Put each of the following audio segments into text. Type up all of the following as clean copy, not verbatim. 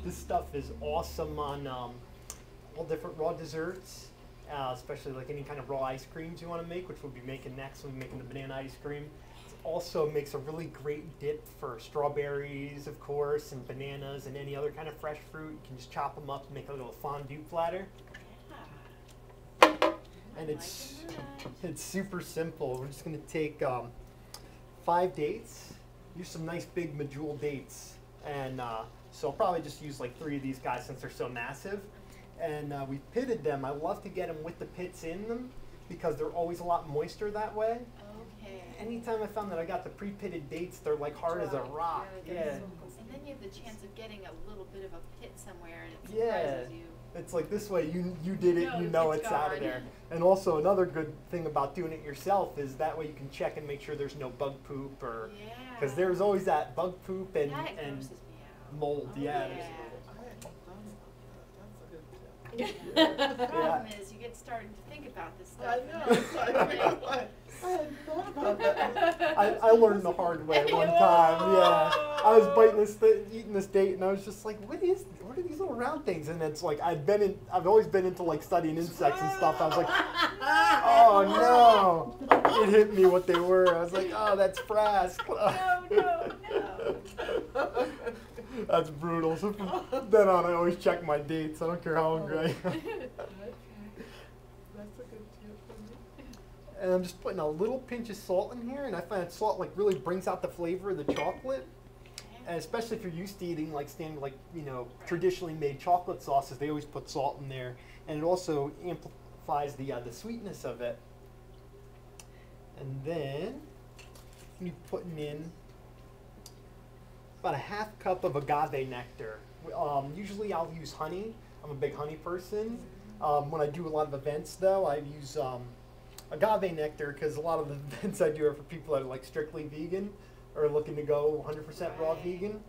This stuff is awesome on all different raw desserts, especially like any kind of raw ice creams you want to make, which we'll be making next. We'll be making the banana ice cream. It also makes a really great dip for strawberries, of course, and bananas and any other kind of fresh fruit. You can just chop them up and make a little fondue platter. And it's super simple. We're just going to take 5 dates. Use some nice big medjool dates, and so I'll probably just use like 3 of these guys since they're so massive. And we pitted them. I love to get them with the pits in them because they're always a lot moister that way. Okay. Anytime I found that I got the pre-pitted dates, they're like hard as a rock. Yeah. And then you have the chance of getting a little bit of a pit somewhere, and it surprises you. It's like this way, you did it, you know it's out of there. And also another good thing about doing it yourself is that way you can check and make sure there's no bug poop or, because there's always that bug poop and mold. The problem is you get started to think about this stuff. I know. I hadn't thought about that. I learned the hard way one time. Yeah, I was eating this date, and I was just like, what are these little round things? And it's like I've always been into like studying insects and stuff. I was like, oh no! It hit me what they were. I was like, oh, that's frass. No. That's brutal. So from then on, I always check my dates. I don't care how hungry I am. That's a good tip for me. And I'm just putting a little pinch of salt in here, and I find that salt like really brings out the flavor of the chocolate. And especially if you're used to eating like traditionally made chocolate sauces, they always put salt in there, and it also amplifies the sweetness of it. And then you're putting in about a half cup of agave nectar. Usually I'll use honey. I'm a big honey person. When I do a lot of events though, I use agave nectar because a lot of the events I do are for people that are like strictly vegan or looking to go 100% raw vegan.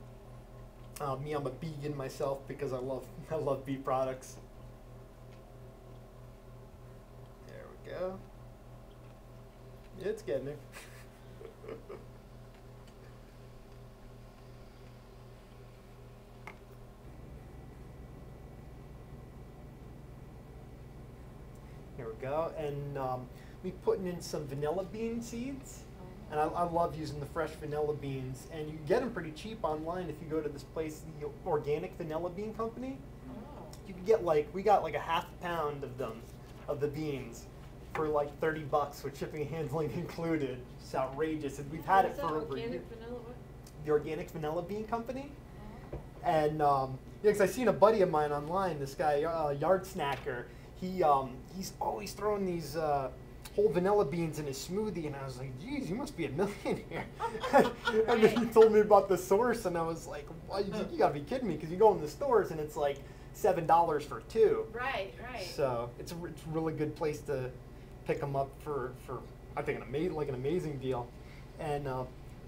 Me, I'm a vegan myself because I love beef products. There we go. It's getting there. Here we go, and we putting in some vanilla bean seeds, and I love using the fresh vanilla beans, and you can get them pretty cheap online if you go to this place, the Organic Vanilla Bean Company. You can get we got like a half pound of them, of the beans, for like $30 with shipping and handling included. It's outrageous, and we've had it for over a year. The Organic Vanilla Bean Company, and yeah, because I seen a buddy of mine online, this guy, Yard Snacker. He's always throwing these whole vanilla beans in his smoothie, and I was like, geez, you must be a millionaire. And then he told me about the source, and I was like, well, you gotta be kidding me, because you go in the stores and it's like $7 for 2. Right. So it's a really good place to pick them up for I think an amazing deal. And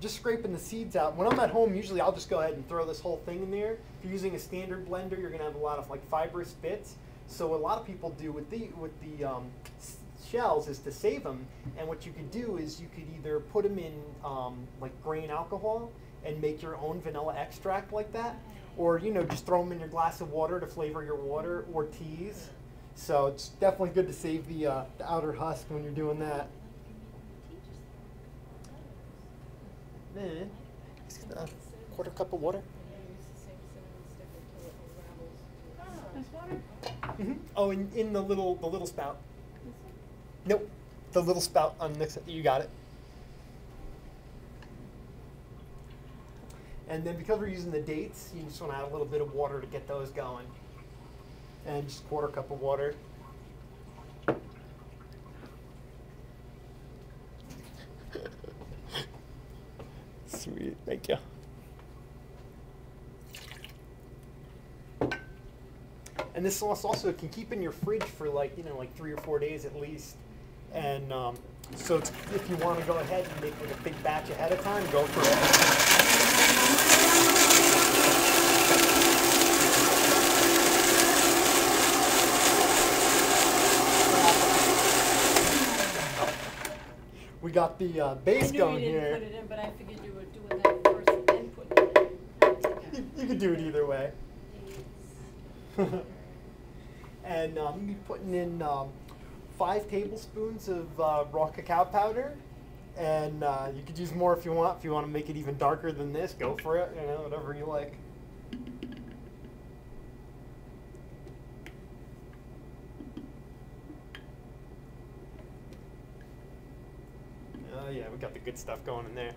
just scraping the seeds out. When I'm at home, usually I'll just go ahead and throw this whole thing in there. If you're using a standard blender, you're gonna have a lot of like fibrous bits. So what a lot of people do with the shells is to save them, and what you could do is you could either put them in like grain alcohol and make your own vanilla extract like that, or just throw them in your glass of water to flavor your water or teas. So it's definitely good to save the outer husk when you're doing that. Then just a quarter cup of water. Mm-hmm. Oh, in the little spout. Nope, the little spout on the next. You got it. And then because we're using the dates, you just want to add a little bit of water to get those going. And just a quarter cup of water. Sweet, thank you. And this sauce also can keep in your fridge for like 3 or 4 days at least. And so if you want to go ahead and make like a big batch ahead of time, go for it. We got the base going here. I knew you didn't put it in, but I figured you were doing that first and then putting it in. You could do it either way. And I'm gonna be putting in 5 tablespoons of raw cacao powder, and you could use more if you want. If you want to make it even darker than this, go for it. You know, whatever you like. Oh yeah, we got the good stuff going in there.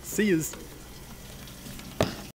See yous.